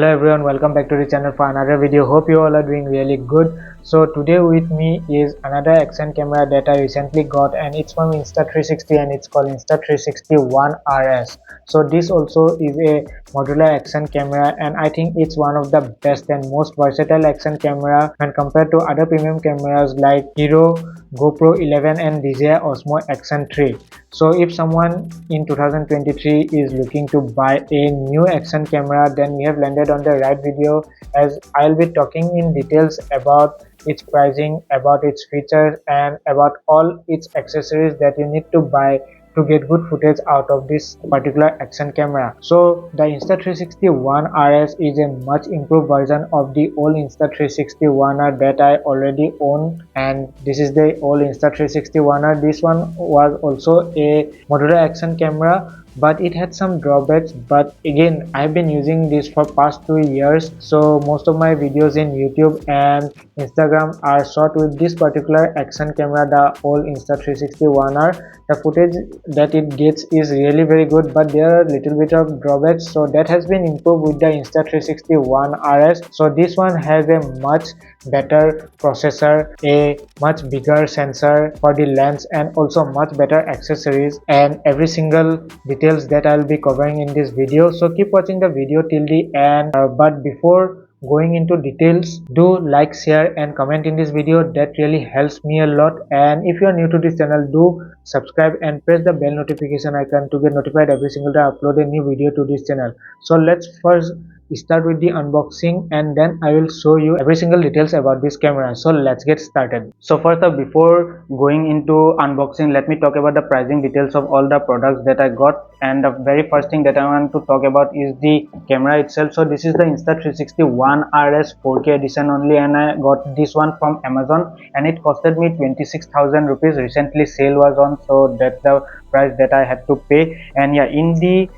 Hello everyone, welcome back to the channel for another video. Hope you all are doing really good. So today with me is another action camera that I recently got, and it's from Insta360 and it's called Insta360 One RS. So this also is a modular action camera, and I think it's one of the best and most versatile action camera when compared to other premium cameras like Hero, Gopro 11 and DJI Osmo Action 3. So if someone in 2023 is looking to buy a new action camera, then we have landed on the right video, as I'll be talking in details about its pricing, about its features, and about all its accessories that you need to buy to get good footage out of this particular action camera. So the Insta360 One RS is a much improved version of the old Insta360 One R that I already own, and this is the old Insta360 One R. This one was also a modular action camera, but it had some drawbacks. But again, I've been using this for past 2 years, so most of my videos in YouTube and Instagram are shot with this particular action camera, the old Insta360 One R. The footage that it gets is really very good, but there are little bit of drawbacks, so that has been improved with the Insta360 One RS. So this one has a much better processor, a much bigger sensor for the lens, and also much better accessories and every single details that I'll be covering in this video. So keep watching the video till the end. But before going into details, do like, share and comment in this video. That really helps me a lot. And if you are new to this channel, do subscribe and press the bell notification icon to get notified every single time I upload a new video to this channel. So let's first start with the unboxing, and then I will show you every single details about this camera. So let's get started. So first up, before going into unboxing, let me talk about the pricing details of all the products that I got. And the very first thing that I want to talk about is the camera itself. So this is the Insta360 One RS 4K edition only, and I got this one from Amazon, and it costed me 26,000 rupees. Recently sale was on, so that's the price that I had to pay. And yeah, in the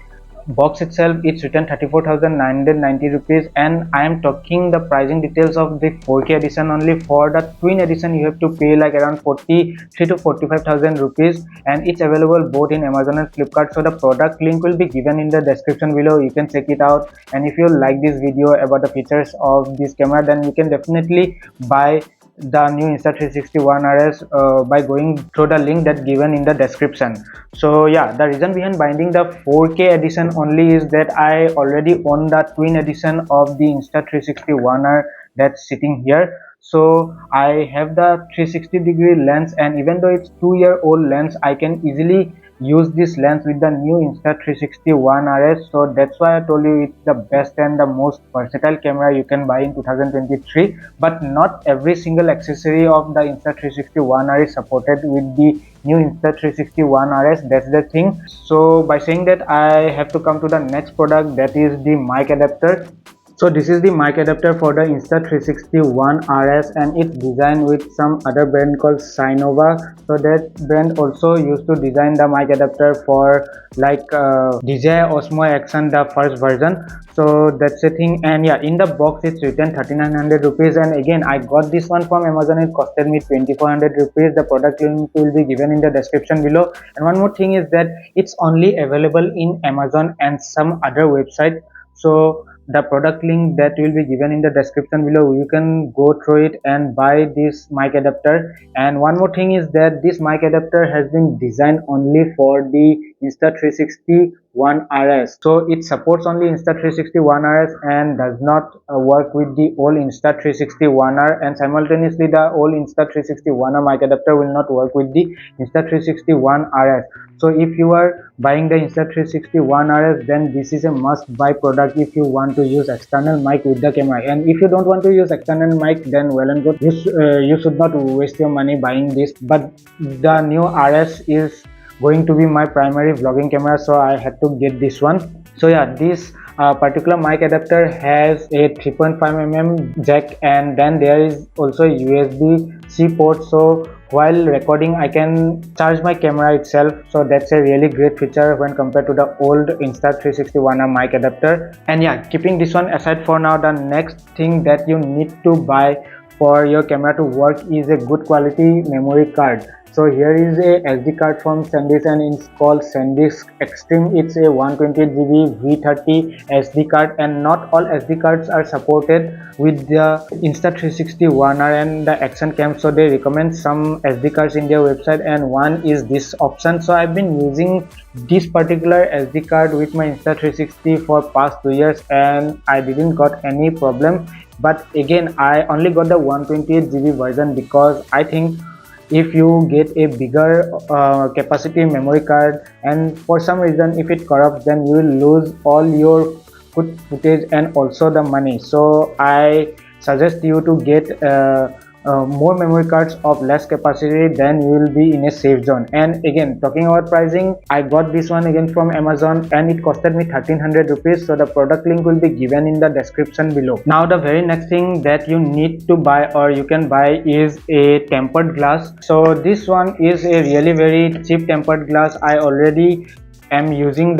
box itself it's written 34,990 rupees, and I am talking the pricing details of the 4K edition only. For the twin edition you have to pay like around 43 to 45,000 rupees, and it's available both in Amazon and Flipkart. So the product link will be given in the description below. You can check it out, and if you like this video about the features of this camera, then you can definitely buy the new Insta360 One RS by going through the link that's given in the description. So yeah, the reason behind buying the 4K edition only is that I already own the twin edition of the Insta360 One R that's sitting here. So I have the 360-degree lens, and even though it's 2-year-old lens, I can easily use this lens with the new Insta360 One RS. So that's why I told you it's the best and the most versatile camera you can buy in 2023. But not every single accessory of the Insta360 One R is supported with the new Insta360 One RS. That's the thing. So by saying that, I have to come to the next product, that is the mic adapter. So this is the mic adapter for the Insta360 One RS, and it's designed with some other brand called Sinova. So that brand also used to design the mic adapter for like DJI Osmo Action, the first version. So that's the thing. And yeah, in the box it's written 3,900 rupees, and again I got this one from Amazon. It costed me 2,400 rupees. The product link will be given in the description below. And one more thing is that it's only available in Amazon and some other website. So the product link that will be given in the description below, you can go through it and buy this mic adapter. And one more thing is that this mic adapter has been designed only for the Insta360 One RS. So it supports only Insta360 One RS and does not work with the old Insta360 One R, and simultaneously the old Insta360 One R mic adapter will not work with the Insta360 One RS. So if you are buying the Insta360 One RS, then this is a must buy product if you want to use external mic with the camera. And if you don't want to use external mic, then well and good, you should not waste your money buying this. But the new RS is going to be my primary vlogging camera, so I had to get this one. So yeah, this particular mic adapter has a 3.5mm jack, and then there is also a USB-C port, so while recording I can charge my camera itself. So that's a really great feature when compared to the old Insta360 One R mic adapter. And yeah, keeping this one aside for now, the next thing that you need to buy for your camera to work is a good quality memory card. So here is a SD card from SanDisk and it's called SanDisk Extreme. It's a 128GB V30 SD card, and not all SD cards are supported with the Insta360 One R and the action cam, so they recommend some SD cards in their website, and one is this option. So I've been using this particular SD card with my Insta360 for past 2 years and I didn't got any problem. But again, I only got the 128GB version because I think if you get a bigger capacity memory card and for some reason if it corrupts, then you will lose all your good footage and also the money. So I suggest you to get more memory cards of less capacity, then you will be in a safe zone. And again, talking about pricing, I got this one again from Amazon and it costed me 1300 rupees. So the product link will be given in the description below. Now the very next thing that you need to buy or you can buy is a tempered glass. So this one is a really very cheap tempered glass. I already am using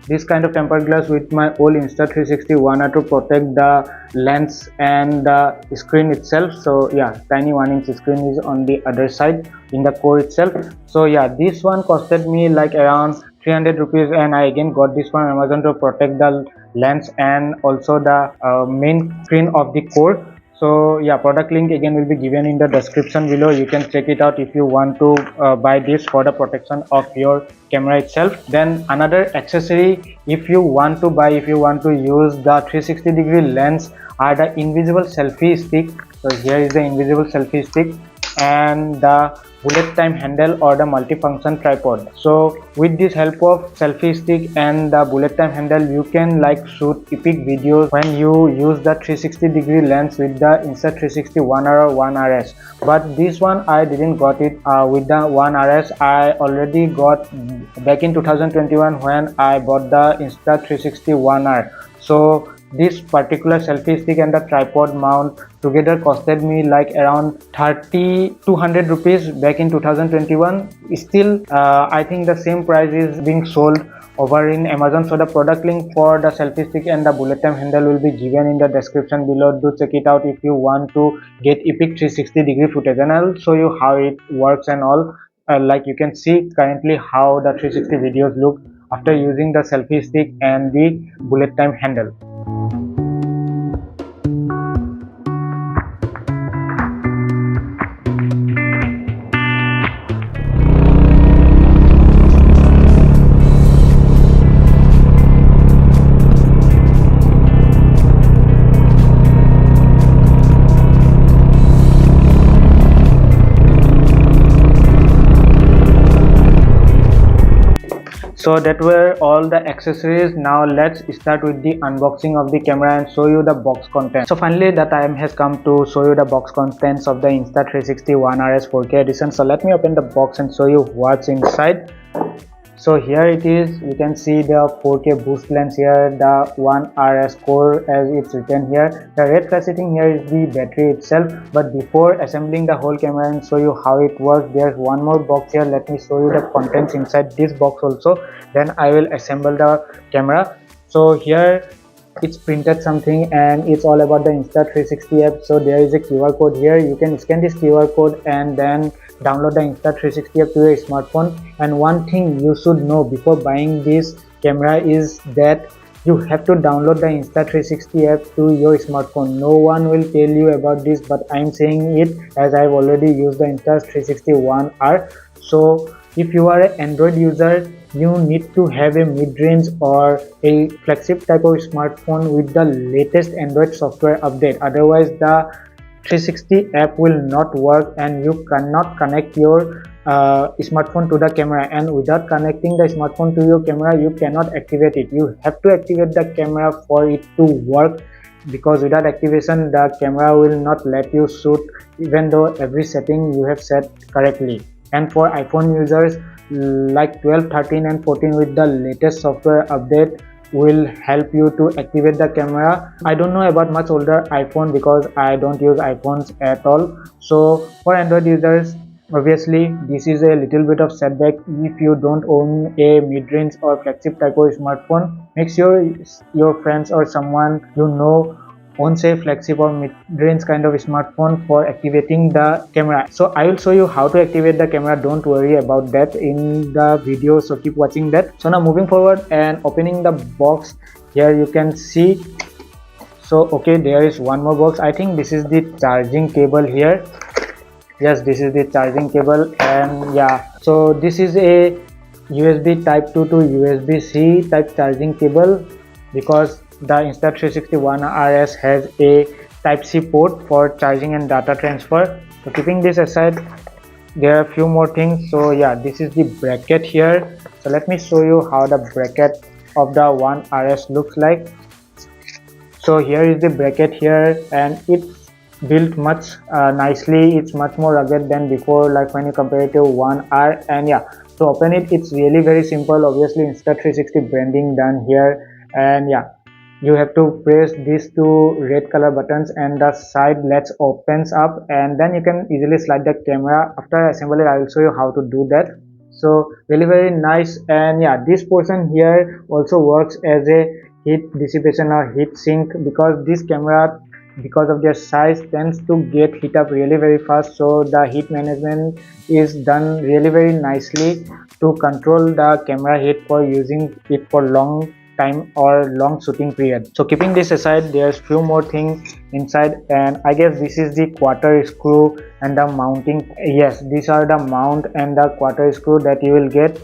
this kind of tempered glass with my old Insta360 One R to protect the lens and the screen itself. So yeah, tiny 1-inch screen is on the other side in the core itself. So yeah, this one costed me like around 300 rupees and I again got this from Amazon to protect the lens and also the main screen of the core. So yeah, product link again will be given in the description below. You can check it out if you want to buy this for the protection of your camera itself. Then another accessory if you want to buy, if you want to use the 360-degree lens, are the invisible selfie stick. So here is the invisible selfie stick and the bullet time handle or the multifunction tripod. So with this help of selfie stick and the bullet time handle, you can like shoot epic videos when you use the 360-degree lens with the Insta360 One R or One RS. But this one I didn't got it with the One RS. I already got back in 2021 when I bought the Insta360 One R. So this particular selfie stick and the tripod mount together costed me like around 200 rupees back in 2021. Still I think the same price is being sold over in Amazon. So the product link for the selfie stick and the bullet time handle will be given in the description below. Do check it out if you want to get epic 360-degree footage, and I'll show you how it works and all. Like you can see currently how the 360 videos look after using the selfie stick and the bullet time handle. So that were all the accessories. Now let's start with the unboxing of the camera and show you the box content. So finally the time has come to show you the box contents of the Insta360 One RS 4K edition. So let me open the box and show you what's inside. So here it is. You can see the 4K boost lens here, the One RS core as it's written here. The red faceting here is the battery itself. But before assembling the whole camera and show you how it works, there's one more box here. Let me show you the contents inside this box also. Then I will assemble the camera. So here it's printed something and it's all about the Insta360 app. So there is a QR code here. You can scan this QR code and then download the Insta360 app to your smartphone. And one thing you should know before buying this camera is that you have to download the Insta360 app to your smartphone. No one will tell you about this, but I'm saying it as I've already used the Insta360 One R. So if you are an Android user, you need to have a mid-range or a flagship type of smartphone with the latest Android software update. Otherwise the 360 app will not work and you cannot connect your smartphone to the camera, and without connecting the smartphone to your camera you cannot activate it. You have to activate the camera for it to work, because without activation the camera will not let you shoot even though every setting you have set correctly. And for iPhone users like 12, 13 and 14 with the latest software update will help you to activate the camera. I don't know about much older iPhone because I don't use iPhones at all. So for Android users, obviously this is a little bit of setback. If you don't own a mid-range or flagship type of smartphone, make sure your friends or someone you know on say flagship or mid-range kind of smartphone for activating the camera. So I will show you how to activate the camera. Don't worry about that in the video, so keep watching that. So now moving forward and opening the box, here you can see, so okay, there is one more box. I think this is the charging cable here. Yes, this is the charging cable, and yeah, so this is a USB type 2 to USB-C type charging cable, because the Insta360 One RS has a type C port for charging and data transfer. So keeping this aside, there are a few more things. So yeah, this is the bracket here. So let me show you how the bracket of the One RS looks like. So here is the bracket here, and it's built much nicely. It's much more rugged than before, like when you compare it to One R. And yeah, to open it, it's really very simple. Obviously Insta360 branding done here, and yeah, you have to press these two red color buttons and the side latch opens up, and then you can easily slide the camera. After I assemble it, I will show you how to do that. So really very nice. And yeah, this portion here also works as a heat dissipation or heat sink, because this camera, because of their size, tends to get heat up really very fast. So the heat management is done really very nicely to control the camera heat for using it for long time or long shooting period. So keeping this aside, there's few more things inside, and I guess this is the quarter screw and the mounting. Yes, these are the mount and the quarter screw that you will get.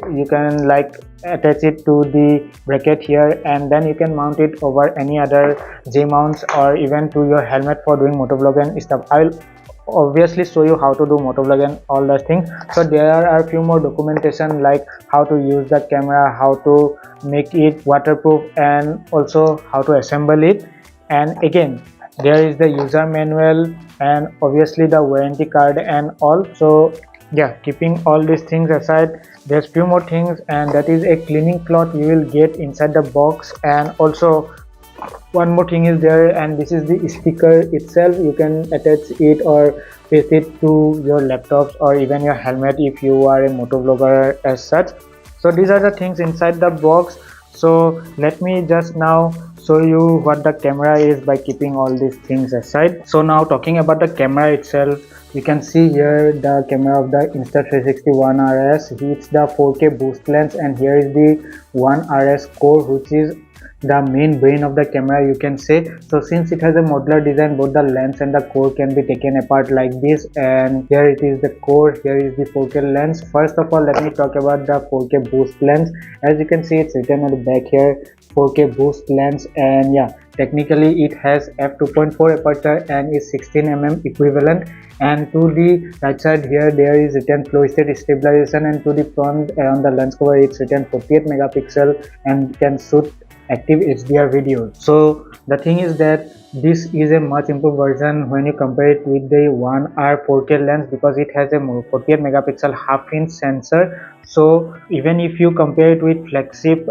You can like attach it to the bracket here, and then you can mount it over any other J mounts or even to your helmet for doing motovlog and stuff. I will obviously show you how to do motovlog and all those things. So there are a few more documentation, like how to use the camera, how to make it waterproof, and also how to assemble it. And again, there is the user manual and obviously the warranty card and all. So yeah, keeping all these things aside, there's few more things, and that is a cleaning cloth you will get inside the box. And also one more thing is there, and this is the sticker itself. You can attach it or paste it to your laptops or even your helmet if you are a motovlogger as such. So these are the things inside the box. So let me just now show you what the camera is by keeping all these things aside. So now talking about the camera itself, you can see here the camera of the Insta360 One RS. It's the 4K boost lens, and here is the One RS core, which is the main brain of the camera, you can say. So since it has a modular design, both the lens and the core can be taken apart like this, and here it is the core, here is the 4K lens. First of all, let me talk about the 4K boost lens. As you can see, it's written on the back here, 4K boost lens, and yeah, technically it has f2.4 aperture and is 16 mm equivalent. And to the right side here, there is written flow state stabilization, and to the front on the lens cover, it's written 48 megapixel and can shoot active HDR videos. So the thing is that this is a much improved version when you compare it with the One R 4K lens, because it has a 48 megapixel half-inch sensor. So even if you compare it with flagship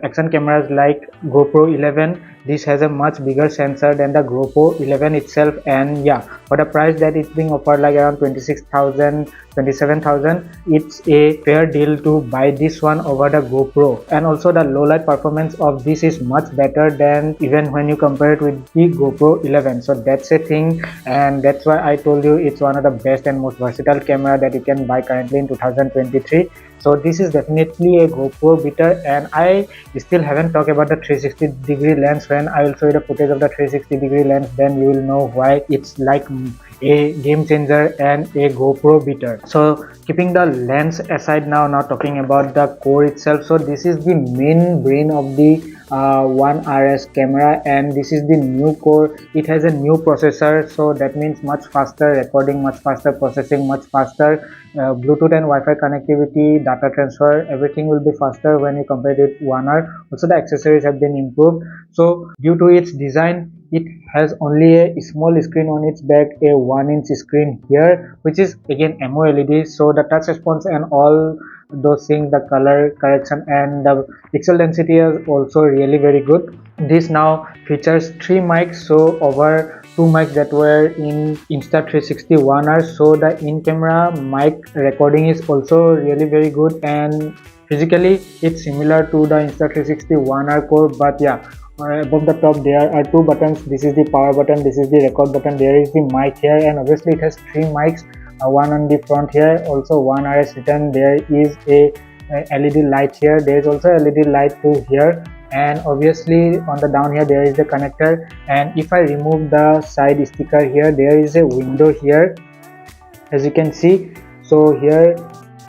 action cameras like GoPro 11, this has a much bigger sensor than the GoPro 11 itself. And yeah, for the price that it's being offered, like around 26,000, 27,000, it's a fair deal to buy this one over the GoPro. And also the low light performance of this is much better than even when you compare it with the GoPro 11. So that's a thing, and that's why I told you it's one of the best and most versatile camera that you can buy currently in 2023. So this is definitely a GoPro beater. And I still haven't talked about the 360-degree lens. When I will show you the footage of the 360-degree lens, then you will know why it's like a game changer and a GoPro beater. So keeping the lens aside, now talking about the core itself. So this is the main brain of the One RS camera, and this is the new core. It has a new processor, so that means much faster recording, much faster processing, much faster Bluetooth and Wi-Fi connectivity, data transfer, everything will be faster when you compare it with One R. Also the accessories have been improved. So due to its design, it has only a small screen on its back, a 1-inch screen here, which is again AMOLED. So the touch response and all those things, the color correction and the pixel density is also really very good. This now features 3 mics, so over 2 mics that were in Insta360 One R. So the in-camera mic recording is also really very good, and physically it's similar to the Insta360 One R core. But yeah, above the top there are two buttons. This is the power button, this is the record button, there is the mic here, and obviously it has three mics, one on the front here, also One RS written. There is a LED light here, there is also LED light too here, and obviously on the down here there is the connector. And if I remove the side sticker here, there is a window here, as you can see. So here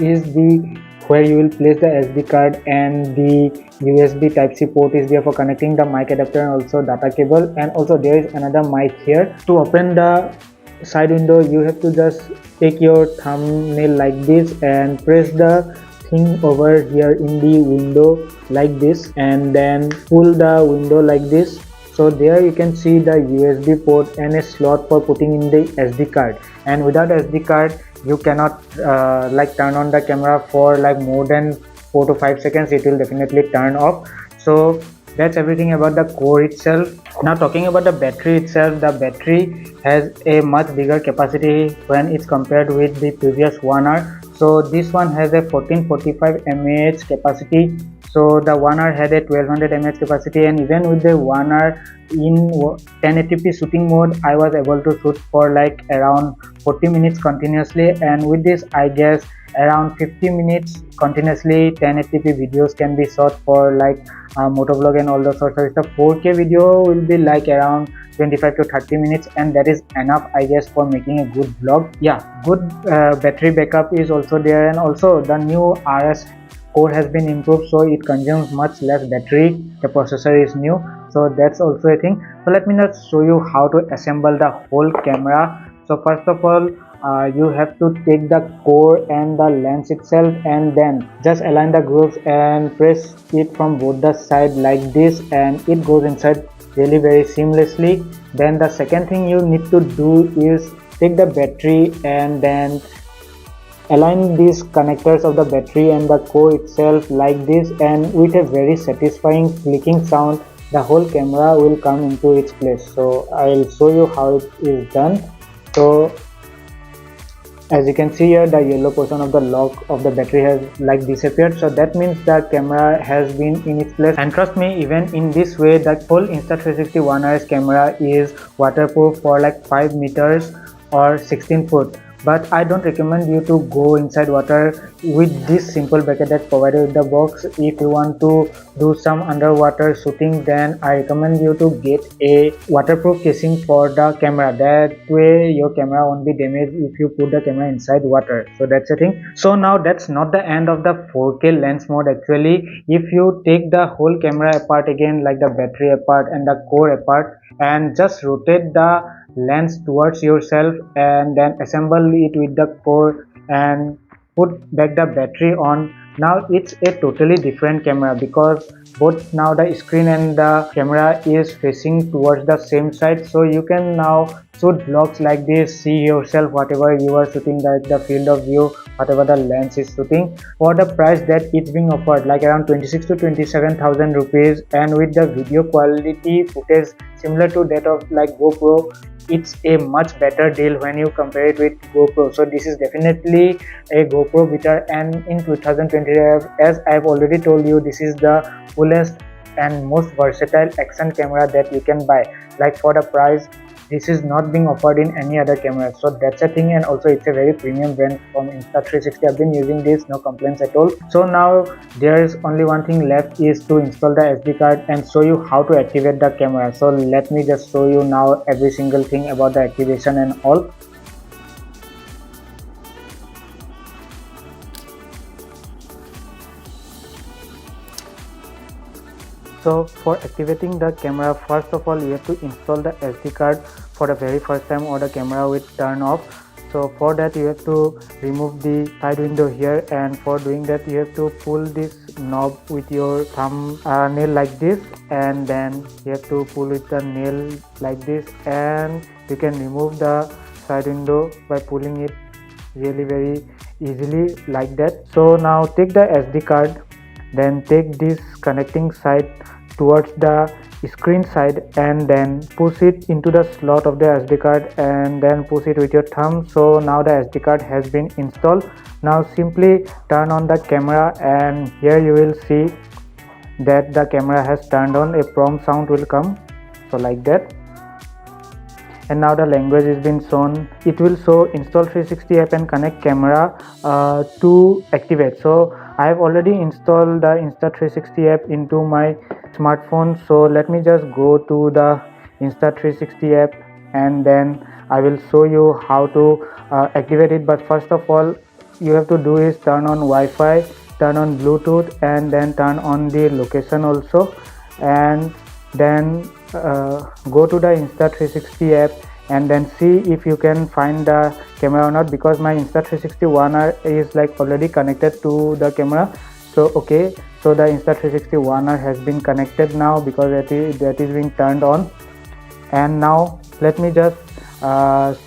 is the where you will place the SD card, and the USB Type-C port is there for connecting the mic adapter and also data cable. And also there is another mic here. To open the side window, you have to just take your thumbnail like this and press the thing over here in the window like this, and then pull the window like this. So there you can see the USB port and a slot for putting in the SD card. And without SD card you cannot like turn on the camera for like more than 4 to 5 seconds. It will definitely turn off. So that's everything about the core itself. Now talking about the battery itself, the battery has a much bigger capacity when it's compared with the previous One R. So this one has a 1445 mAh capacity. So the One R had a 1200 mAh capacity, and even with the One R in 1080p shooting mode, I was able to shoot for like around 40 minutes continuously. And with this, I guess around 50 minutes continuously 1080p videos can be shot for like motovlog and all those sorts of stuff. 4K video will be like around 25 to 30 minutes, and that is enough, I guess, for making a good vlog. Yeah, good battery backup is also there, and also the new RS core has been improved, so it consumes much less battery. The processor is new, so that's also a thing. So let me just show you how to assemble the whole camera. So first of all, you have to take the core and the lens itself, and then just align the grooves and press it from both the side like this, and it goes inside really very seamlessly. Then the second thing you need to do is take the battery and then align these connectors of the battery and the core itself like this, and with a very satisfying clicking sound the whole camera will come into its place. So I'll show you how it is done. So as you can see here, the yellow portion of the lock of the battery has like disappeared, so that means the camera has been in its place. And trust me, even in this way, the whole Insta360 One RS camera is waterproof for like 5 meters or 16 foot. But I don't recommend you to go inside water with this simple bucket that's provided with the box. If you want to do some underwater shooting, then I recommend you to get a waterproof casing for the camera. That way your camera won't be damaged if you put the camera inside water. So that's the thing. So now that's not the end of the 4K lens mode actually. If you take the whole camera apart again, like the battery apart and the core apart, and just rotate the lens towards yourself and then assemble it with the core and put back the battery on, now it's a totally different camera, because both now the screen and the camera is facing towards the same side. So you can now shoot vlogs like this, see yourself whatever you are shooting, like the field of view, whatever the lens is shooting, for the price that it's being offered, like around 26 to 27,000 rupees, and with the video quality footage similar to that of like GoPro. It's a much better deal when you compare it with GoPro. So this is definitely a GoPro beater, and in 2020, as I've already told you, this is the fullest and most versatile action camera that you can buy. Like for the price, this is not being offered in any other camera, so that's a thing. And also it's a very premium brand from Insta360. I've been using this, no complaints at all. So now there's only one thing left, is to install the SD card and show you how to activate the camera. So let me just show you now every single thing about the activation and all. So for activating the camera, first of all you have to install the SD card for the very first time, or the camera will turn off. So for that you have to remove the side window here, and for doing that you have to pull this knob with your thumb nail like this, and then you have to pull with the nail like this, and you can remove the side window by pulling it really very easily like that. So now take the SD card, then take this connecting side towards the screen side, and then push it into the slot of the SD card, and then push it with your thumb. So now the SD card has been installed. Now simply turn on the camera, and here you will see that the camera has turned on, a prompt sound will come, so like that. And now the language is been shown. It will show install 360 app and connect camera to activate. So I have already installed the Insta360 app into my smartphone, so let me just go to the Insta360 app and then I will show you how to activate it. But first of all, you have to do is turn on Wi-Fi, turn on Bluetooth, and then turn on the location also, and then go to the Insta360 app and then see if you can find the camera or not, because my Insta360 One R is like already connected to the camera. So okay, so the Insta360 One R has been connected now because that is being turned on. And now let me just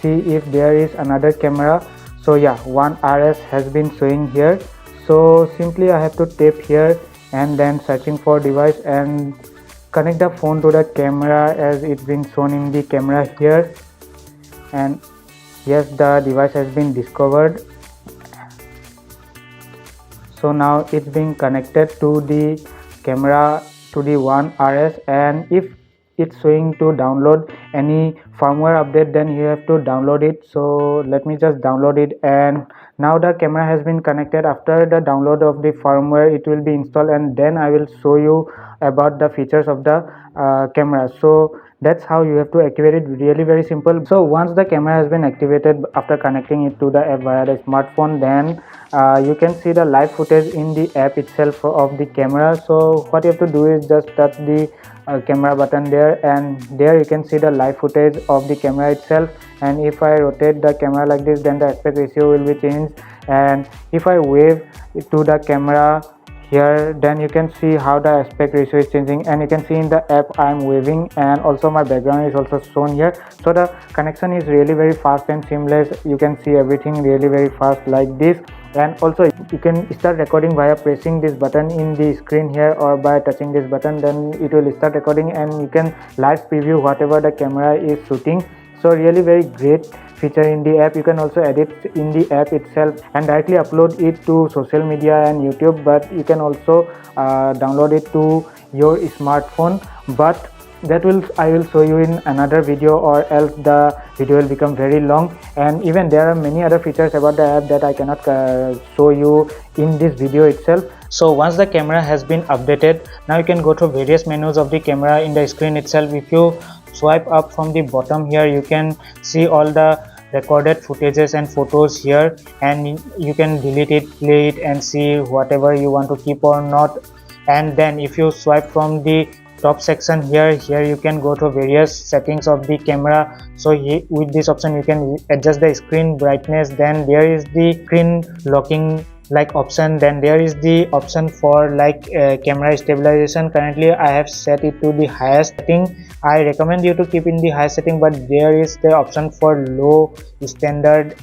see if there is another camera. So yeah, One RS has been showing here. So simply I have to tap here and then searching for device and connect the phone to the camera as it's been shown in the camera here. And yes, the device has been discovered. So now it's being connected to the camera, to the One RS, and if it's showing to download any firmware update, then you have to download it. So let me just download it, and now the camera has been connected. After the download of the firmware, it will be installed, and then I will show you about the features of the camera. So that's how you have to activate it. Really very simple. So once the camera has been activated after connecting it to the app via the smartphone, then you can see the live footage in the app itself of the camera. So what you have to do is just touch the camera button there, and there you can see the live footage of the camera itself. And if I rotate the camera like this, then the aspect ratio will be changed. And if I wave to the camera here, then you can see how the aspect ratio is changing, and you can see in the app I am waving, and also my background is also shown here. So the connection is really very fast and seamless. You can see everything really very fast like this. And also you can start recording via pressing this button in the screen here, or by touching this button, then it will start recording, and you can live preview whatever the camera is shooting. So really very great feature in the app. You can also edit in the app itself and directly upload it to social media and YouTube, but you can also download it to your smartphone. But that will I will show you in another video, or else the video will become very long. And even there are many other features about the app that I cannot show you in this video itself. So once the camera has been updated, now you can go to various menus of the camera in the screen itself. If you swipe up from the bottom here, you can see all the recorded footages and photos here, and you can delete it, play it, and see whatever you want to keep or not. And then if you swipe from the top section here, you can go to various settings of the camera. So with this option you can adjust the screen brightness. Then there is the screen locking like option. Then there is the option for like camera stabilization. Currently I have set it to the highest setting. I recommend you to keep in the high setting, but there is the option for low standard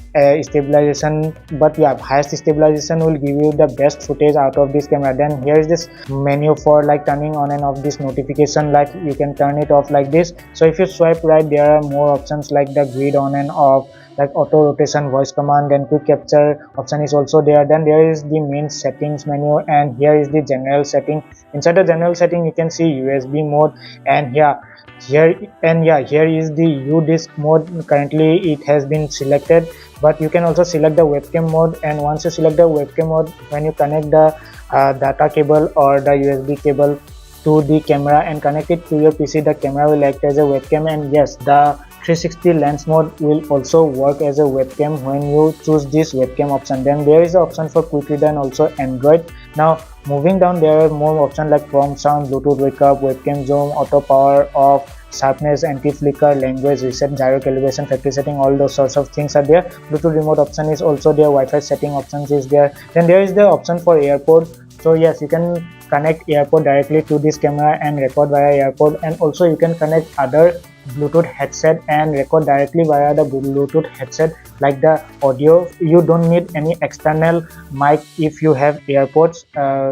stabilization. But yeah, highest stabilization will give you the best footage out of this camera. Then here is this menu for like turning on and off this notification, like you can turn it off like this. So if you swipe right, there are more options like the grid on and off, like auto rotation, voice command, and quick capture option is also there. Then there is the main settings menu, and here is the general setting. Inside the general setting you can see USB mode, and here is the U-disc mode. Currently it has been selected, but you can also select the webcam mode. And once you select the webcam mode, when you connect the data cable or the USB cable to the camera and connect it to your PC, the camera will act as a webcam. And yes, the 360 lens mode will also work as a webcam when you choose this webcam option. Then there is the option for quick reader and also Android. Now moving down, there are more options like prompt sound, Bluetooth wake up, webcam zoom, auto power off, sharpness, anti-flicker, language reset, gyro calibration, factory setting. All those sorts of things are there. Bluetooth remote option is also there. Wi-Fi setting options is there. Then there is the option for AirPod. So yes, you can connect AirPod directly to this camera and record via AirPod, and also you can connect other Bluetooth headset and record directly via the Bluetooth headset, like the audio. You don't need any external mic if you have AirPods.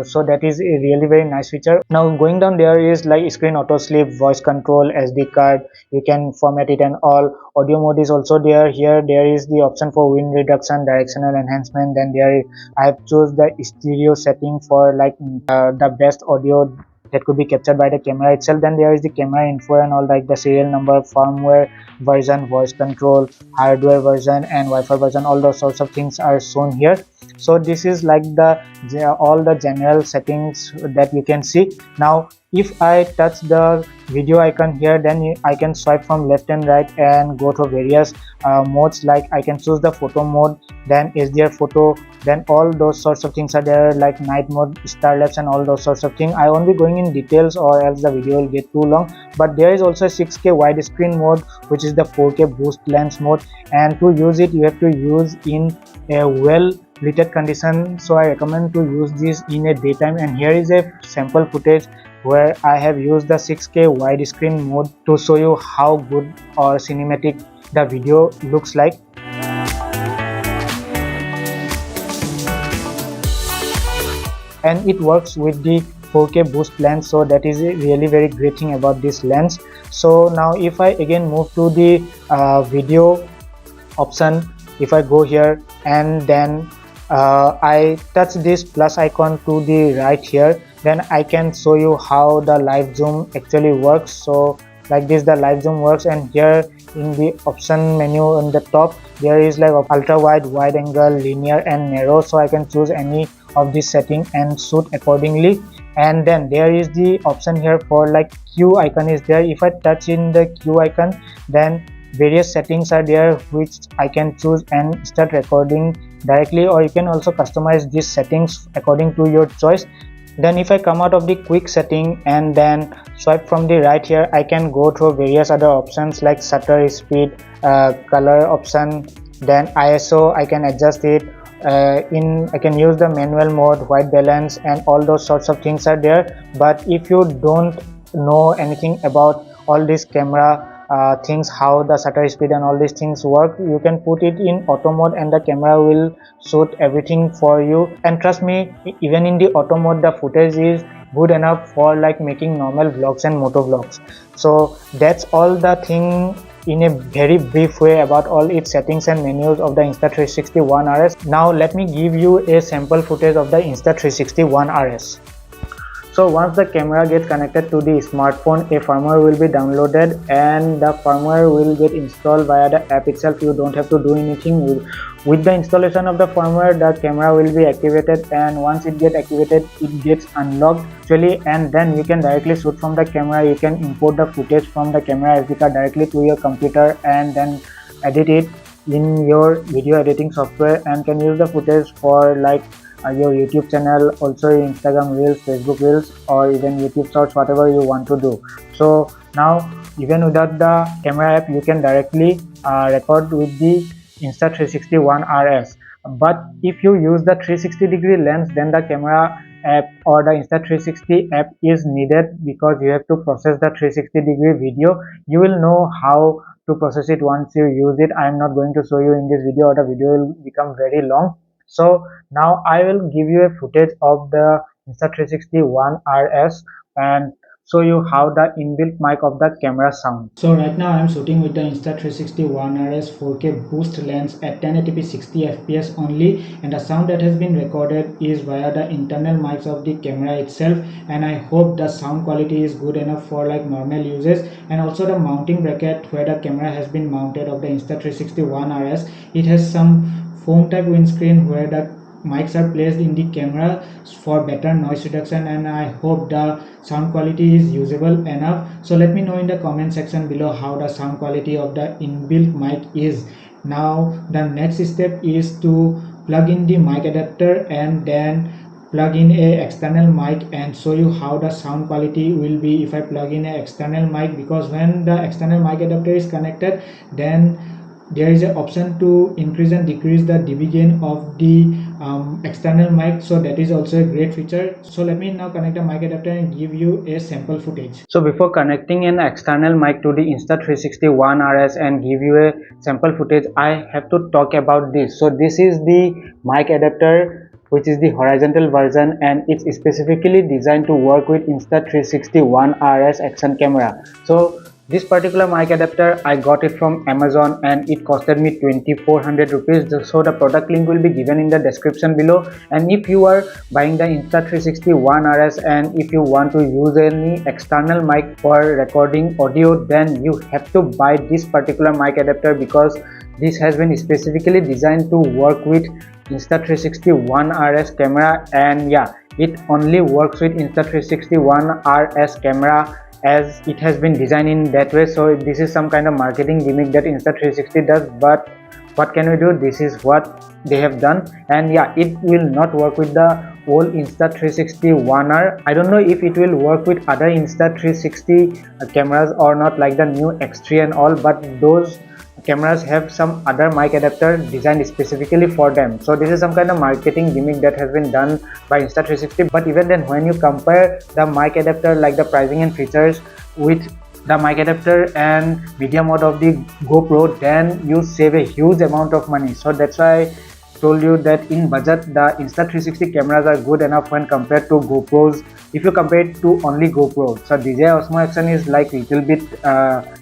So that is a really very nice feature. Now going down, there is like screen auto sleep, voice control, SD card, you can format it, and all. Audio mode is also there. Here there is the option for wind reduction, directional enhancement. Then there I have chose the stereo setting for like the best audio that could be captured by the camera itself. Then there is the camera info and all, like the serial number, firmware version, voice control, hardware version and Wi-Fi version. All those sorts of things are shown here. So this is like all the general settings that you can see. Now if I touch the video icon here, then I can swipe from left and right and go to various modes. Like I can choose the photo mode, then HDR photo, then all those sorts of things are there, like night mode, star lapse and all those sorts of things. I won't be going in details or else the video will get too long. But there is also a 6K widescreen mode, which is the 4K boost lens mode, and to use it you have to use in a well lit condition. So I recommend to use this in a daytime, and here is a sample footage where I have used the 6K widescreen mode to show you how good or cinematic the video looks like. And it works with the 4K boost lens, so that is a really very great thing about this lens. So now if I again move to the video option, if I go here and then I touch this plus icon to the right here, then I can show you how the live zoom actually works. So like this the live zoom works, and here in the option menu on the top there is like ultra wide, wide angle, linear and narrow. So I can choose any of this setting and shoot accordingly. And then there is the option here for like Q icon is there. If I touch in the Q icon, then various settings are there which I can choose and start recording directly, or you can also customize these settings according to your choice. Then if I come out of the quick setting and then swipe from the right here, I can go through various other options like shutter speed, color option, then ISO I can adjust it, I can use the manual mode, white balance and all those sorts of things are there. But if you don't know anything about all these camera things, how the shutter speed and all these things work, you can put it in auto mode and the camera will shoot everything for you. And trust me, even in the auto mode the footage is good enough for like making normal vlogs and motovlogs. So that's all the thing in a very brief way about all its settings and menus of the Insta360 One RS. Now let me give you a sample footage of the Insta360 One RS. So once the camera gets connected to the smartphone, a firmware will be downloaded and the firmware will get installed via the app itself. You don't have to do anything. With the installation of the firmware, the camera will be activated, and once it gets activated, it gets unlocked actually, and then you can directly shoot from the camera. You can import the footage from the camera SD card directly to your computer and then edit it in your video editing software, and can use the footage for like your YouTube channel, also your Instagram Reels, Facebook Reels, or even YouTube Shorts, whatever you want to do. So now even without the camera app, you can directly record with the Insta360 One RS. But if you use the 360-degree lens, then the camera app or the Insta360 app is needed, because you have to process the 360-degree video. You will know how to process it once you use it. I am not going to show you in this video, or the video will become very long. So now I will give you a footage of the Insta360 One RS and show you how the inbuilt mic of the camera sounds. So right now I am shooting with the Insta360 One RS 4K boost lens at 1080p 60 fps only, and the sound that has been recorded is via the internal mics of the camera itself, and I hope the sound quality is good enough for like normal uses. And also the mounting bracket where the camera has been mounted of the Insta360 One RS, it has some foam type windscreen where the mics are placed in the camera for better noise reduction, and I hope the sound quality is usable enough. So let me know in the comment section below how the sound quality of the inbuilt mic is. Now the next step is to plug in the mic adapter and then plug in a external mic and show you how the sound quality will be if I plug in a external mic, because when the external mic adapter is connected, then there is an option to increase and decrease the dB gain of the external mic, so that is also a great feature. So let me now connect the mic adapter and give you a sample footage. So before connecting an external mic to the Insta360 One RS and give you a sample footage, I have to talk about this. So this is the mic adapter, which is the horizontal version, and it's specifically designed to work with Insta360 One RS action camera. So This particular mic adapter I got it from Amazon and it costed me 2400 rupees. So the product link will be given in the description below. And if you are buying the Insta360 One RS and if you want to use any external mic for recording audio, then you have to buy this particular mic adapter because this has been specifically designed to work with Insta360 One RS camera. And yeah, it only works with Insta360 One RS camera as it has been designed in that way. So this is some kind of marketing gimmick that Insta360 does, but what can we do? This is what they have done. And yeah, it will not work with the old Insta360 One R. I don't know if it will work with other Insta360 cameras or not, like the new X3 and all, but those cameras have some other mic adapter designed specifically for them. So this is some kind of marketing gimmick that has been done by Insta360. But even then, when you compare the mic adapter, like the pricing and features with the mic adapter and media mode of the GoPro, then you save a huge amount of money. So that's why I told you that in budget the Insta360 cameras are good enough when compared to GoPros. If you compare it to only GoPro, so DJI Osmo Action is like little bit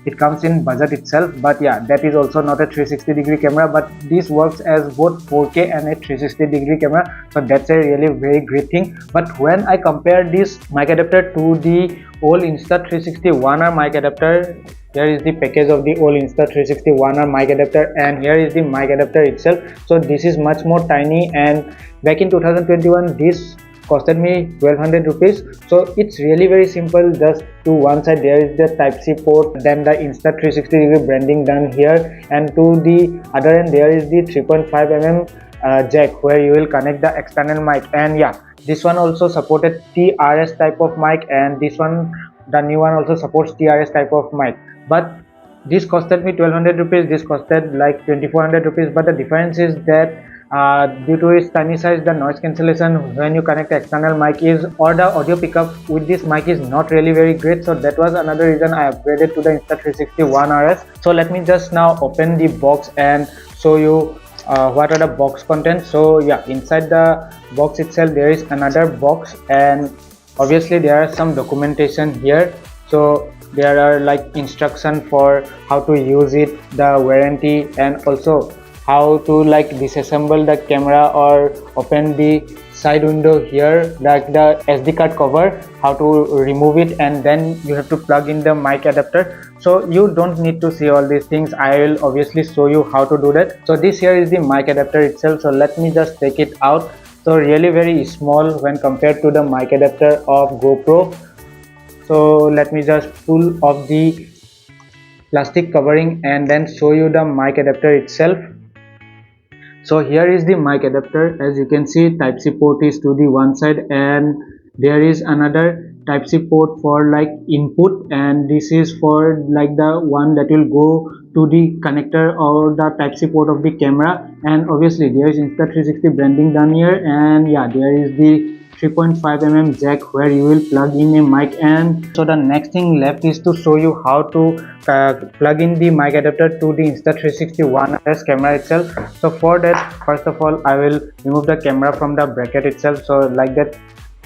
it comes in budget itself, but yeah, that is also not a 360-degree camera, but this works as both 4K and a 360-degree camera. So that's a really very great thing. But when I compare this mic adapter to the old Insta360 One R mic adapter, here is the package of the old Insta360 One R mic adapter and here is the mic adapter itself. So this is much more tiny, and back in 2021 this costed me 1200 rupees. So it's really very simple. Just to one side there is the Type-C port, then the Insta360 degree branding done here, and to the other end there is the 3.5mm jack where you will connect the external mic. And yeah, this one also supported TRS type of mic, and this one, the new one, also supports TRS type of mic. But this costed me 1200 rupees, this costed like 2400 rupees. But the difference is that due to its tiny size, the noise cancellation when you connect the external mic is, or the audio pickup with this mic is not really very great. So that was another reason I upgraded to the Insta360 One RS. So let me just now open the box and show you what are the box contents. So yeah, inside the box itself there is another box, and obviously there are some documentation here. So there are like instruction for how to use it, the warranty, and also how to like disassemble the camera or open the side window here, like the SD card cover, how to remove it, and then you have to plug in the mic adapter. So you don't need to see all these things, I will obviously show you how to do that. So this here is the mic adapter itself. So let me just take it out. So really very small when compared to the mic adapter of GoPro. So let me just pull off the plastic covering and then show you the mic adapter itself. So here is the mic adapter. As you can see, Type-C port is to the one side, and there is another Type-C port for like input, and this is for like the one that will go to the connector or the Type-C port of the camera. And obviously there is Insta360 branding done here, and yeah, there is the 3.5mm jack where you will plug in a mic. And so the next thing left is to show you how to plug in the mic adapter to the Insta360 One RS camera itself. So for that, first of all, I will remove the camera from the bracket itself. So like that,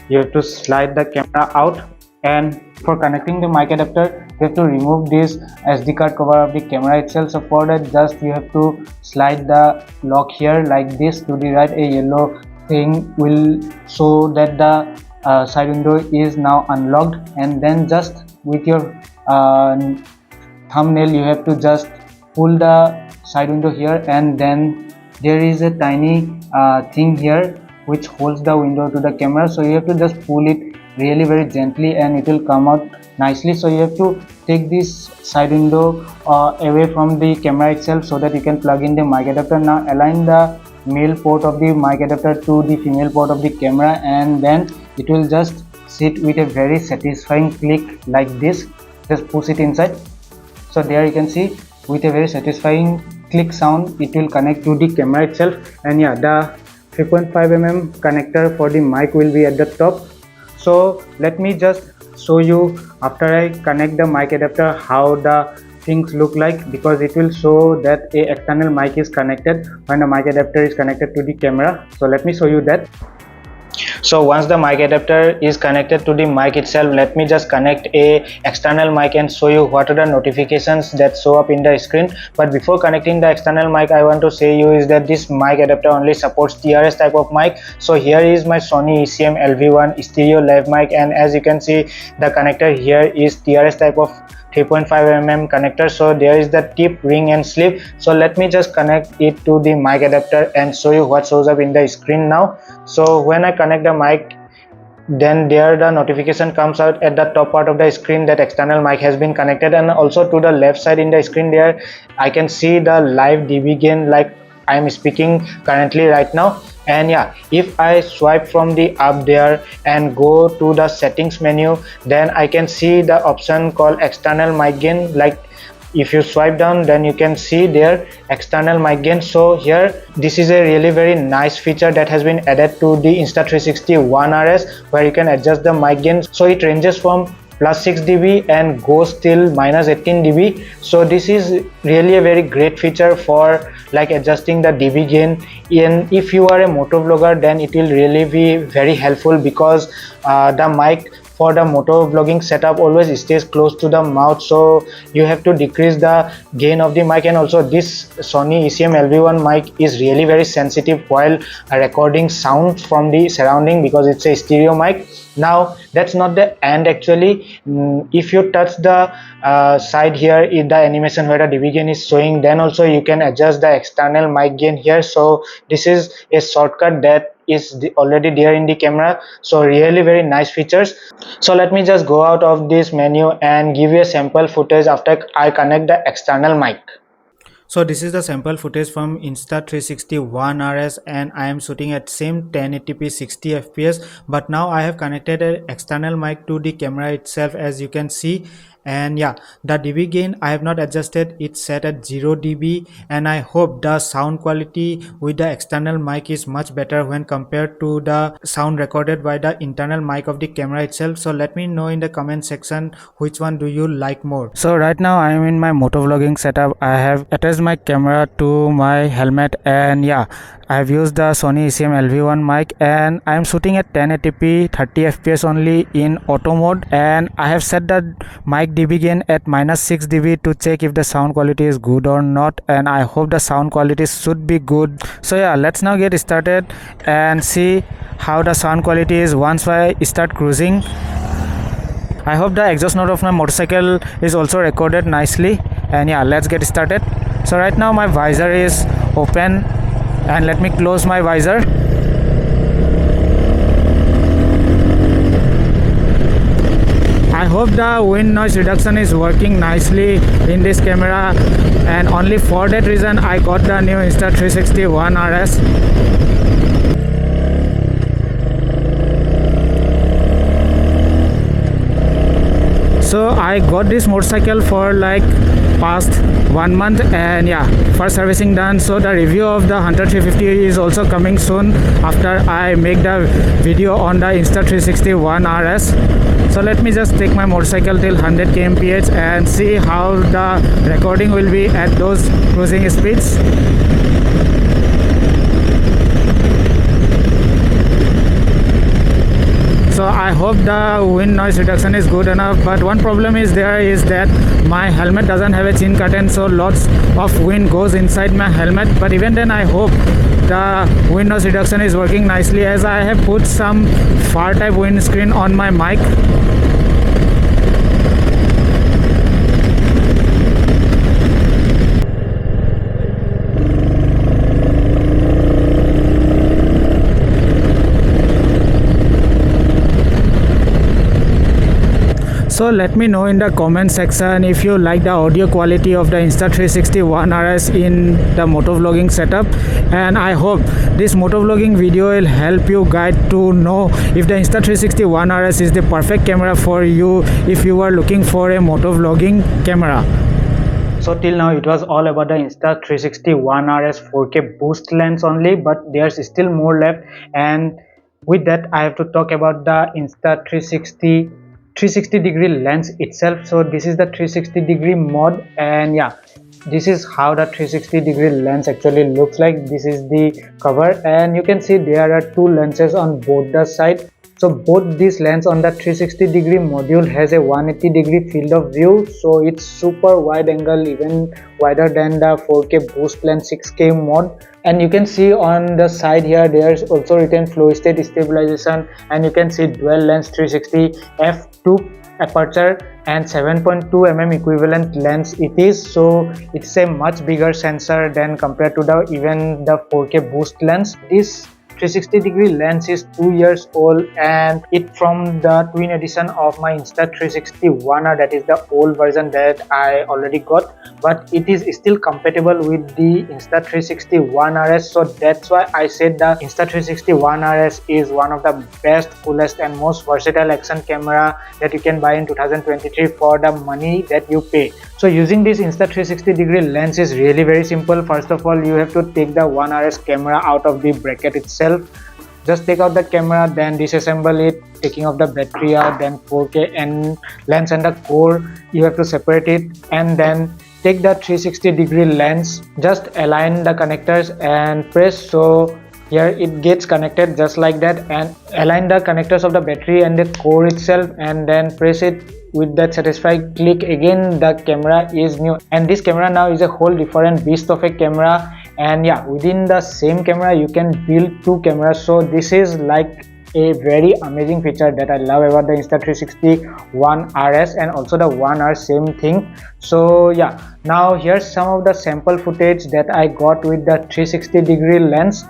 you have to slide the camera out, and for connecting the mic adapter you have to remove this SD card cover of the camera itself. So for that, just you have to slide the lock here like this. To the right, a yellow thing will show that the side window is now unlocked, and then just with your thumbnail you have to just pull the side window here, and then there is a tiny thing here which holds the window to the camera. So you have to just pull it really very gently and it will come out nicely. So you have to take this side window away from the camera itself so that you can plug in the mic adapter. Now align the male port of the mic adapter to the female port of the camera, and then it will just sit with a very satisfying click like this. Just push it inside. So there you can see, with a very satisfying click sound, it will connect to the camera itself. And yeah, the 3.5mm connector for the mic will be at the top. So let me just show you after I connect the mic adapter how the things look like, because it will show that a external mic is connected when the mic adapter is connected to the camera. So let me show you that. So once the mic adapter is connected to the mic itself, let me just connect a external mic and show you what are the notifications that show up in the screen. But before connecting the external mic, I want to say you is that this mic adapter only supports TRS type of mic. So here is my Sony ECM LV1 stereo live mic, and as you can see, the connector here is TRS type of 3.5 mm connector. So there is the tip, ring and sleeve. So let me just connect it to the mic adapter and show you what shows up in the screen now. So when I connect the mic, then there the notification comes out at the top part of the screen that external mic has been connected, and also to the left side in the screen there I can see the live dB gain like I am speaking currently right now. And yeah, if I swipe from the up there and go to the settings menu, then I can see the option called external mic gain. Like if you swipe down, then you can see there external mic gain. So here this is a really very nice feature that has been added to the Insta360 One RS, where you can adjust the mic gain. So it ranges from +6 dB and goes till -18 dB. So this is really a very great feature for like adjusting the dB gain. And if you are a motovlogger, then it will really be very helpful, because the mic for the motovlogging setup always stays close to the mouth, so you have to decrease the gain of the mic. And also this Sony ECM LV1 mic is really very sensitive while recording sounds from the surrounding, because it's a stereo mic. Now that's not the end actually. If you touch the side here in the animation where the dB gain is showing, then also you can adjust the external mic gain here. So this is a shortcut that is already there in the camera. So really very nice features. So let me just go out of this menu and give you a sample footage after I connect the external mic. So this is the sample footage from Insta360 One RS, and I am shooting at same 1080p 60 fps, but now I have connected an external mic to the camera itself, as you can see. And yeah, the dB gain I have not adjusted, it's set at 0 dB, and I hope the sound quality with the external mic is much better when compared to the sound recorded by the internal mic of the camera itself. So let me know in the comment section which one do you like more. So right now I am in my motovlogging setup. I have attached my camera to my helmet, and yeah, I have used the Sony ECM LV1 mic, and I am shooting at 1080p 30 fps only in auto mode, and I have set the mic dB gain at -6 dB to check if the sound quality is good or not, and I hope the sound quality should be good. So yeah, let's now get started and see how the sound quality is once I start cruising. I hope the exhaust note of my motorcycle is also recorded nicely, and yeah, let's get started. So right now my visor is open, and let me close my visor. I hope the wind noise reduction is working nicely in this camera, and only for that reason I got the new Insta360 One RS. So I got this motorcycle for like past 1 month, and yeah, first servicing done. So the review of the Hunter 350 is also coming soon after I make the video on the Insta360 One RS. So let me just take my motorcycle till 100 kmph and see how the recording will be at those cruising speeds. So I hope the wind noise reduction is good enough, but one problem is that my helmet doesn't have a chin curtain, so lots of wind goes inside my helmet. But even then I hope the wind noise reduction is working nicely, as I have put some far type windscreen on my mic. So let me know in the comment section if you like the audio quality of the Insta360 One RS in the motovlogging setup, and I hope this motovlogging video will help you guide to know if the Insta360 One RS is the perfect camera for you if you are looking for a motovlogging camera. So till now it was all about the Insta360 One RS 4K boost lens only, but there's still more left, and with that I have to talk about the Insta360 360 degree lens itself. So this is the 360 degree mod, and yeah, this is how the 360-degree lens actually looks like. This is the cover, and you can see there are two lenses on both the side. So both these lens on the 360-degree module has a 180-degree field of view, so it's super wide angle, even wider than the 4K boost lens 6K mode. And you can see on the side here there's also written flow state stabilization, and you can see dual lens 360 f2 aperture and 7.2 mm equivalent lens it is. So it's a much bigger sensor than compared to the even the 4K boost lens. This 360-degree lens is 2 years old, and it from the twin edition of my Insta360 One R, that is the old version that I already got, but it is still compatible with the Insta360 One RS. So that's why I said the Insta360 One RS is one of the best, coolest and most versatile action camera that you can buy in 2023 for the money that you pay. So using this Insta360-degree lens is really very simple. First of all, you have to take the One RS camera out of the bracket itself. Just take out the camera, then disassemble it, taking off the battery out, then 4K and lens and the core you have to separate it, and then take the 360-degree lens, just align the connectors and press. So here it gets connected just like that, and align the connectors of the battery and the core itself, and then press it. With that satisfied click, again the camera is new, and this camera now is a whole different beast of a camera. And yeah, within the same camera you can build two cameras. So this is like a very amazing feature that I love about the Insta360 One RS, and also the One R, same thing. So yeah, now here's some of the sample footage that I got with the 360-degree lens.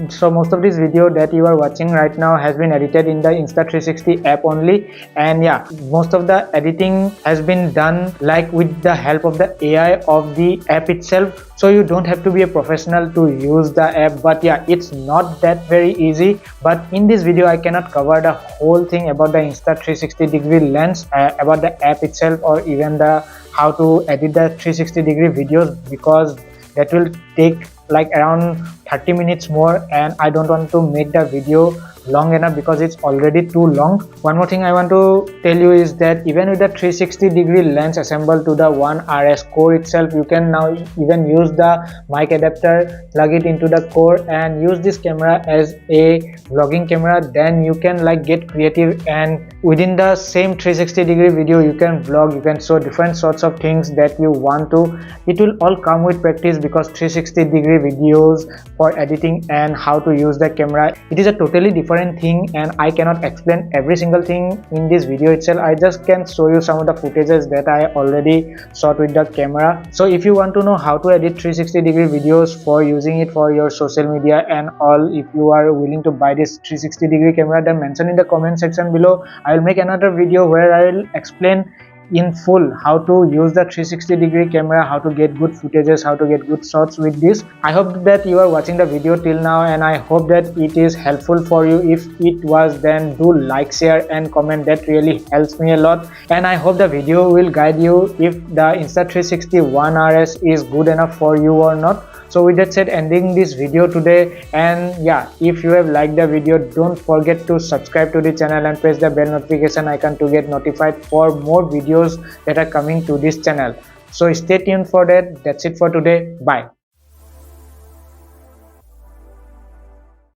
So most of this video that you are watching right now has been edited in the Insta360 app only, and yeah, most of the editing has been done like with the help of the AI of the app itself. So you don't have to be a professional to use the app, but yeah, it's not that very easy. But in this video I cannot cover the whole thing about the Insta360-degree lens, about the app itself, or even the how to edit the 360-degree videos, because that will take like around 30 minutes more, and I don't want to make the video long enough because it's already too long. One more thing I want to tell you is that even with the 360-degree lens assembled to the One RS core itself, you can now even use the mic adapter, plug it into the core, and use this camera as a vlogging camera. Then you can like get creative, and within the same 360-degree video you can vlog, you can show different sorts of things that you want to. It will all come with practice, because 360-degree videos for editing and how to use the camera, it is a totally different thing, and I cannot explain every single thing in this video itself. I just can show you some of the footages that I already shot with the camera. So if you want to know how to edit 360-degree videos for using it for your social media and all, if you are willing to buy this 360-degree camera, then mention in the comment section below. I will make another video where I will explain in full how to use the 360-degree camera, how to get good footages, how to get good shots with this. I hope that you are watching the video till now, and I hope that it is helpful for you. If it was, then do like, share and comment. That really helps me a lot, and I hope the video will guide you if the Insta360 One RS is good enough for you or not. So with that said, ending this video today, and yeah, if you have liked the video, don't forget to subscribe to the channel and press the bell notification icon to get notified for more videos that are coming to this channel. So stay tuned for that. That's it for today. Bye.